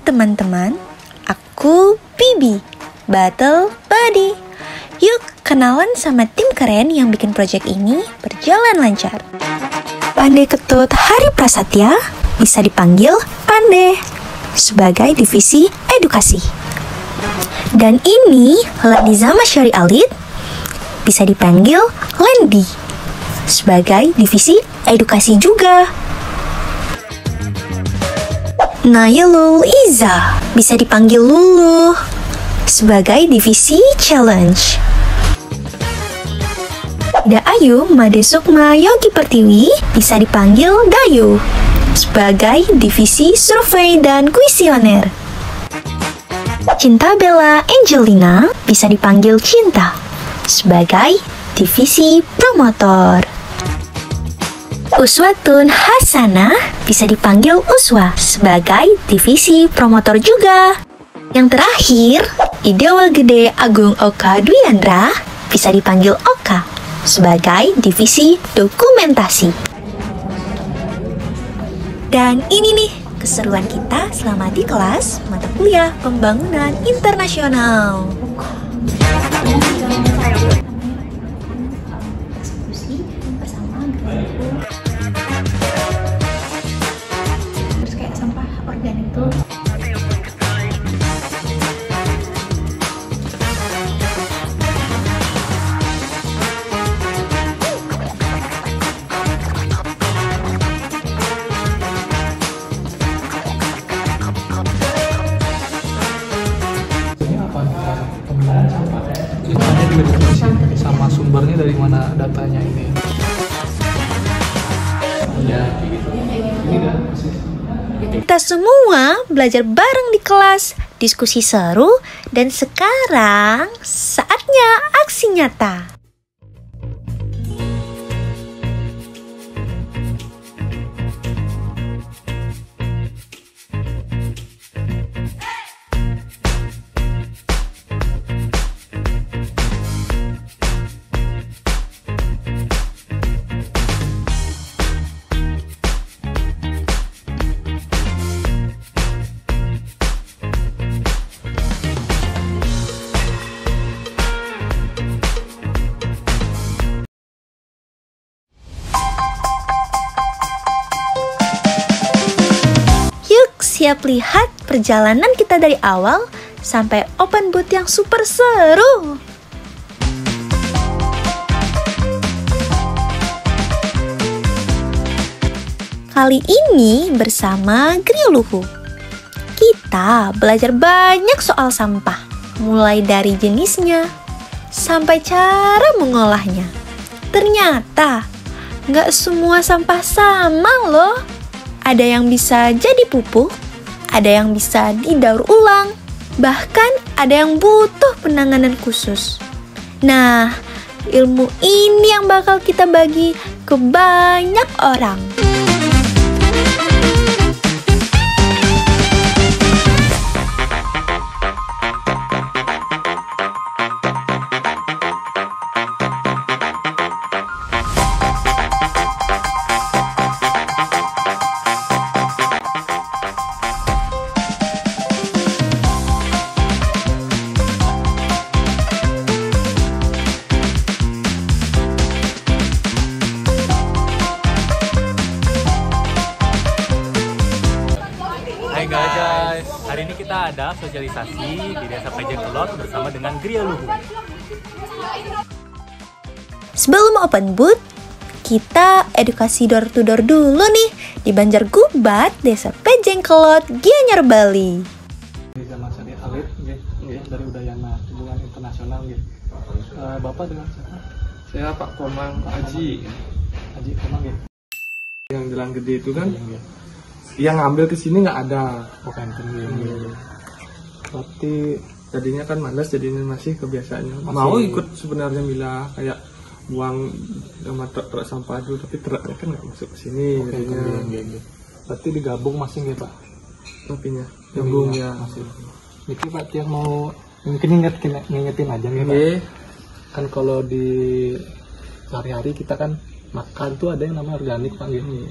teman-teman, aku Bibi, Battle Buddy. Yuk kenalan sama tim keren yang bikin proyek ini berjalan lancar. Pandey Ketut Hari Prasetya, bisa dipanggil Pandey, sebagai divisi edukasi. Dan ini Ladiza Masyari Alit, bisa dipanggil Lendi, sebagai divisi edukasi juga. Nailul Iza, bisa dipanggil Lulu, sebagai divisi challenge. Ida Ayu Made Sukma Yogi Pertiwi, bisa dipanggil Dayu, sebagai divisi survei dan kuesioner. Cinta Bella Angelina, bisa dipanggil Cinta, sebagai divisi promotor. Uswatun Hasanah, bisa dipanggil Uswa, sebagai divisi promotor juga. Yang terakhir, Idewa Gede Agung Oka Dwiandra, bisa dipanggil Oka, sebagai divisi dokumentasi. Dan ini nih keseruan kita selama di kelas mata kuliah Pembangunan Internasional. Terus kayak sampah organik tuh. Sama sumbernya dari mana datanya ini? Ya, gitu. Ini dah persis. Kita semua belajar bareng di kelas, diskusi seru, dan sekarang saatnya aksi nyata. Siap lihat perjalanan kita dari awal sampai open booth yang super seru. Kali ini bersama Grioluhu, kita belajar banyak soal sampah, mulai dari jenisnya sampai cara mengolahnya. Ternyata nggak semua sampah sama loh. Ada yang bisa jadi pupuk, ada yang bisa didaur ulang, bahkan ada yang butuh penanganan khusus. Nah, ilmu ini yang bakal kita bagi ke banyak orang. Hai guys, hari ini kita ada sosialisasi di Desa Pejengkelot bersama dengan Grioluhu. Sebelum open booth, kita edukasi door to door dulu nih di Banjargubat, Desa Pejengkelot, Gianyar, Bali. Ladiza Masyari Alit, dari Udayana Hubungan Internasional. Bapak dengan siapa? Saya Pak Komang Haji. Haji Komang. Yang Jalan Gede itu kan, yang ngambil ke sini nggak ada. Bukan Berarti tadinya kan malas, jadinya masih kebiasaannya. Mau ikut sebenarnya milah kayak buang sama truk sampah dulu, tapi truknya kan nggak masuk ke sini. Berarti digabung masih nggak Pak? Tapinya gabung ya. Masih. Niki Pak yang mau mungkin ngingetin aja nih Pak. Kan kalau di sehari-hari kita kan makan tuh ada yang namanya organik Pak gitu.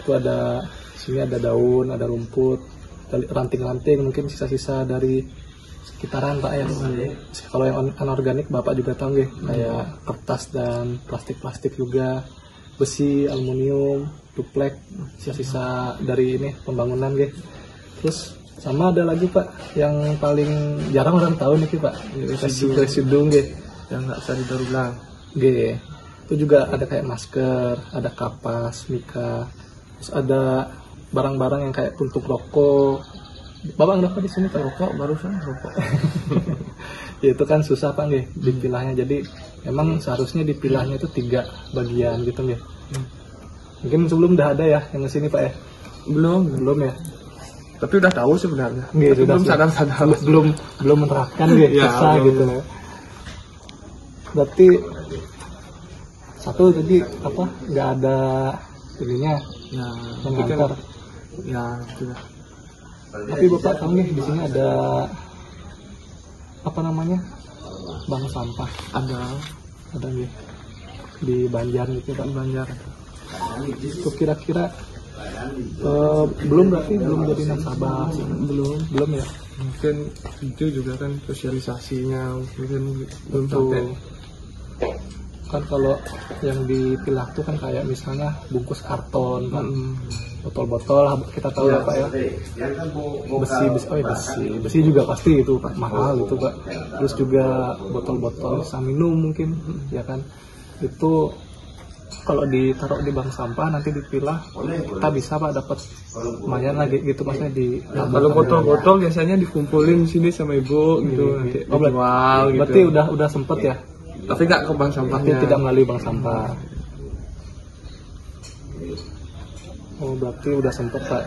Itu ada sini ada daun, ada rumput. ranting-ranting, mungkin sisa-sisa dari sekitaran Pak ya. Kalau yang anorganik Bapak juga tahu nggih, kayak kertas dan plastik-plastik juga, besi, aluminium, duplek, sisa-sisa dari ini pembangunan nggih. Terus sama ada lagi Pak yang paling jarang orang tahu nih Pak, residu nggih, yang nggak bisa didaur ulang. nggih. Itu juga ada kayak masker, ada kapas, mika, terus ada barang-barang yang kayak puntung rokok. Bapak ngerokok di sini Pak? Rokok barusan rokok. Ya itu kan susah Pak nggih dipilahnya. Jadi memang seharusnya dipilahnya itu 3 bagian gitu nggih. Mungkin sebelum udah ada ya yang di sini Pak ya? Belum ya. Tapi udah tahu sebenarnya. Nggih, tapi belum sadar. belum menerapkan nggih, Ya, susah belum. gitu. Berarti satu tadi apa? Nggak ada ininya Ya, yang tapi kan, ngantar. ya sudah. Tapi Bapak tahu nih di sini ada apa namanya? Bank sampah. Ada nggih di Banjar gitu Pak. Banjar. Itu kira-kira belum jadi nasabah. Belum ya. Mungkin itu juga kan sosialisasinya mungkin belum Tuh. sampai. Kan kalau yang dipilah tuh kan kayak misalnya bungkus karton kan, botol-botol kita tahu ya Pak ya, besi juga pasti itu Pak, mahal gitu Pak. Terus juga botol-botol sisa minum mungkin ya kan, itu kalau ditaruh di bank sampah nanti dipilah kita bisa Pak dapat lumayan lagi gitu, maksudnya di Kalau botol-botol biasanya dikumpulin sini sama ibu gitu, nanti dijual gitu. Berarti udah sempet ya, Tapi nggak ke bank tapi sampahnya. tidak melalui bank sampah. Oh berarti udah sempet Pak.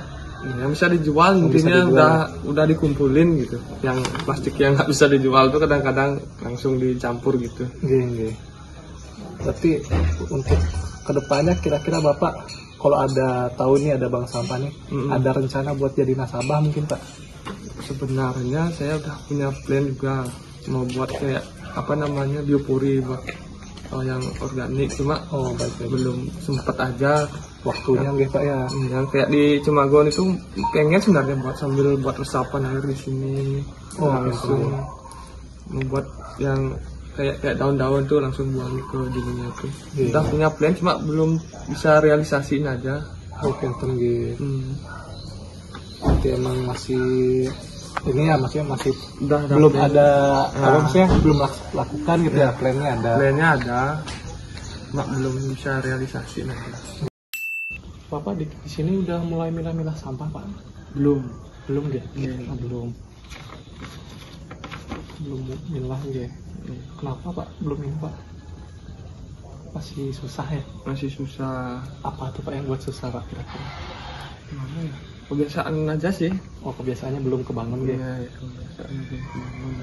Yang bisa dijual Yang bisa intinya dijual. udah dikumpulin gitu. Yang plastik yang nggak bisa dijual tuh kadang-kadang langsung dicampur gitu. Gini. Berarti untuk kedepannya kira-kira Bapak kalau ada tahu nih ada bank sampah nih, ada rencana buat jadi nasabah mungkin Pak? Sebenarnya saya udah punya plan juga mau buat kayak apa namanya biopori buat yang organik, cuma Baik. belum sempet aja Waktunya nggih Pak ya. yang kayak di Cimagon itu pengen sebenarnya buat sambil buat resapan air di sini langsung membuat yang kayak daun-daun tuh langsung buang ke dirinya itu. Kita punya plan cuma belum bisa realisasiin aja. Oke, tinggi. Berarti emang masih ini ya, maksudnya masih Udah belum plan. ada apa maksudnya belum lakukan gitu ya, plannya ada. Plannya ada, cuma belum bisa realisasiin aja. Bapak di sini udah mulai milah-milah sampah Pak? Belum. Belum gitu? Belum milah gitu. Kenapa Pak belum ini Pak? Masih susah ya? Masih susah. Apa tuh Pak yang buat susah Pak kira-kira? Gimana ya? Kebiasaan aja sih. Oh kebiasaannya belum kebangun gitu. Iya, kebiasaan belum kebangun.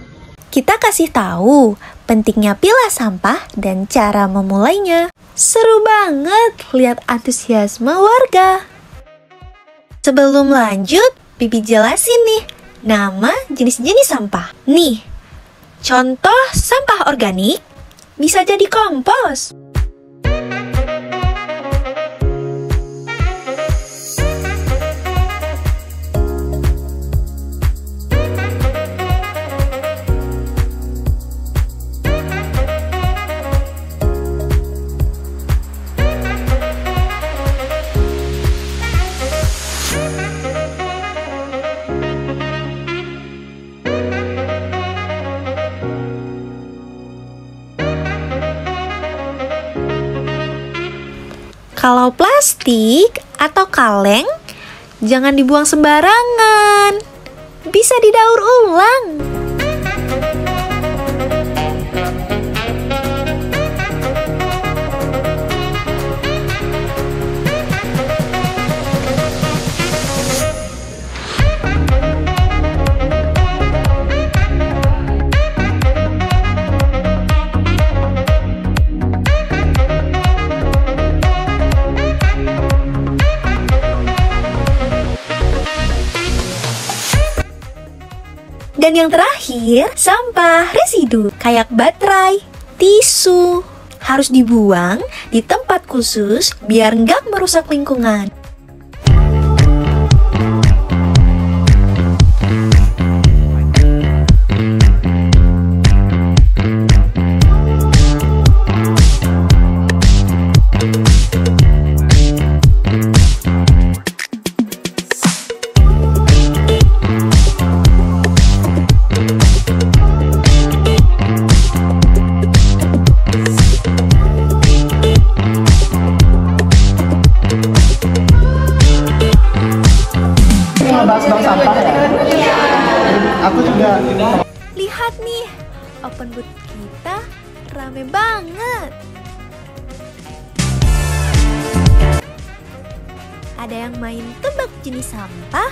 Kita kasih tahu pentingnya pilah sampah dan cara memulainya. Seru banget lihat antusiasme warga. Sebelum lanjut, Bibi jelasin nih nama jenis-jenis sampah. Nih, contoh sampah organik bisa jadi kompos. Kalau plastik atau kaleng, jangan dibuang sembarangan. Bisa didaur ulang. Dan yang terakhir, sampah residu kayak baterai, tisu harus dibuang di tempat khusus biar nggak merusak lingkungan. bahas bank sampah ya. Aku juga. Lihat nih, open booth kita rame banget. Ada yang main tebak jenis sampah,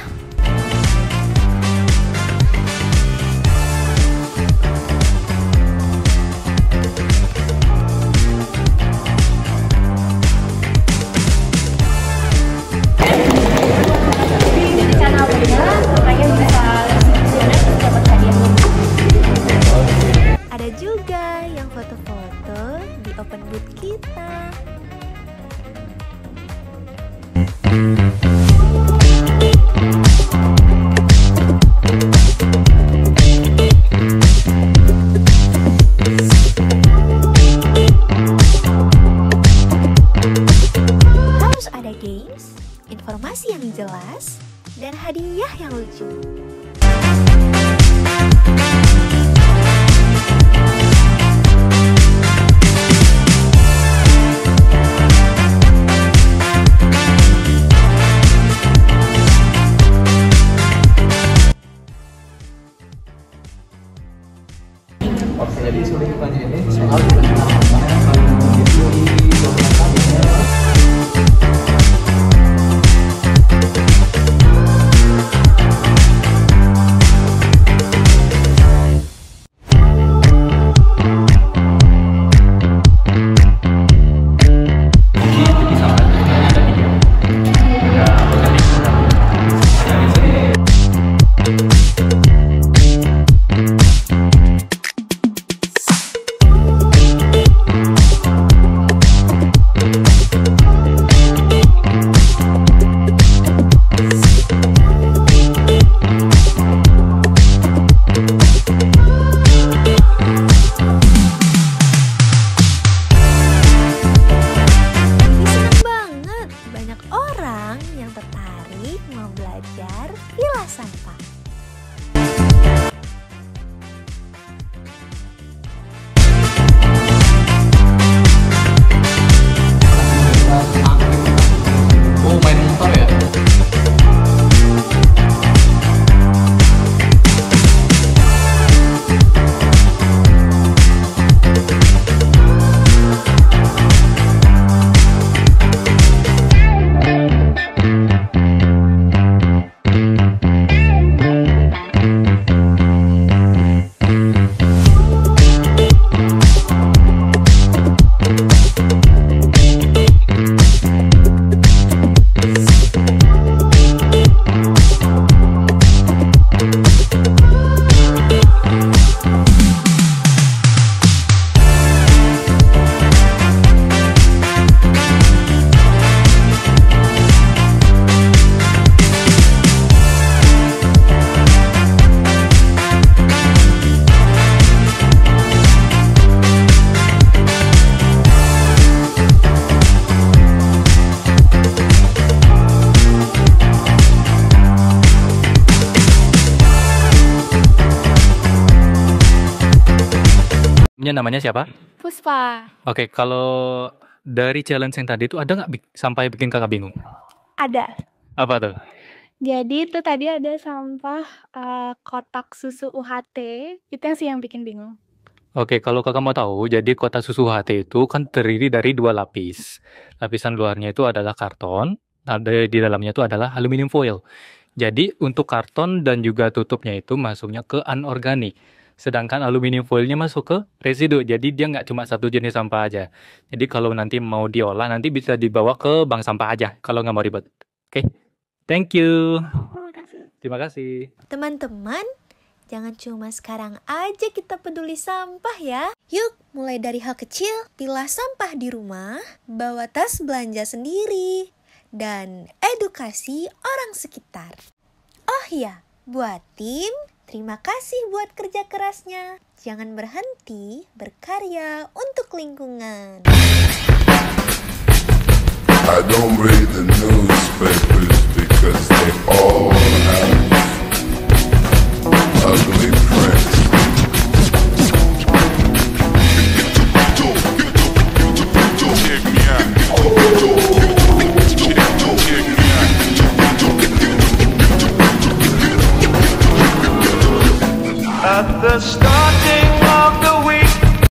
ada juga yang foto-foto di open booth kita. Harus ada games, informasi yang jelas, dan hadiah yang lucu. Oke, jadi sudah ditanya ini soal gimana sampah yang paling begitu di beberapa daerah. belajar pilah sampah. Oh, main motor ya? Namanya siapa? Puspa. Oke, kalau dari challenge yang tadi itu ada nggak sampai bikin kakak bingung? Ada. Apa tuh? Jadi itu tadi ada sampah kotak susu UHT. Itu yang sih yang bikin bingung. Oke, kalau kakak mau tahu, jadi kotak susu HT itu kan terdiri dari 2 lapis. Lapisan luarnya itu adalah karton, ada di dalamnya itu adalah aluminium foil. Jadi untuk karton dan juga tutupnya itu masuknya ke anorganik. Sedangkan aluminium foilnya masuk ke residu. Jadi dia nggak cuma satu jenis sampah aja. Jadi kalau nanti mau diolah, nanti bisa dibawa ke bank sampah aja. Kalau nggak mau ribet. Oke, thank you. Terima kasih. Teman-teman, jangan cuma sekarang aja kita peduli sampah ya. Yuk, mulai dari hal kecil, pilah sampah di rumah, bawa tas belanja sendiri, dan edukasi orang sekitar. Oh iya, buat tim, terima kasih buat kerja kerasnya. Jangan berhenti berkarya untuk lingkungan. I don't read the newspapers because they all have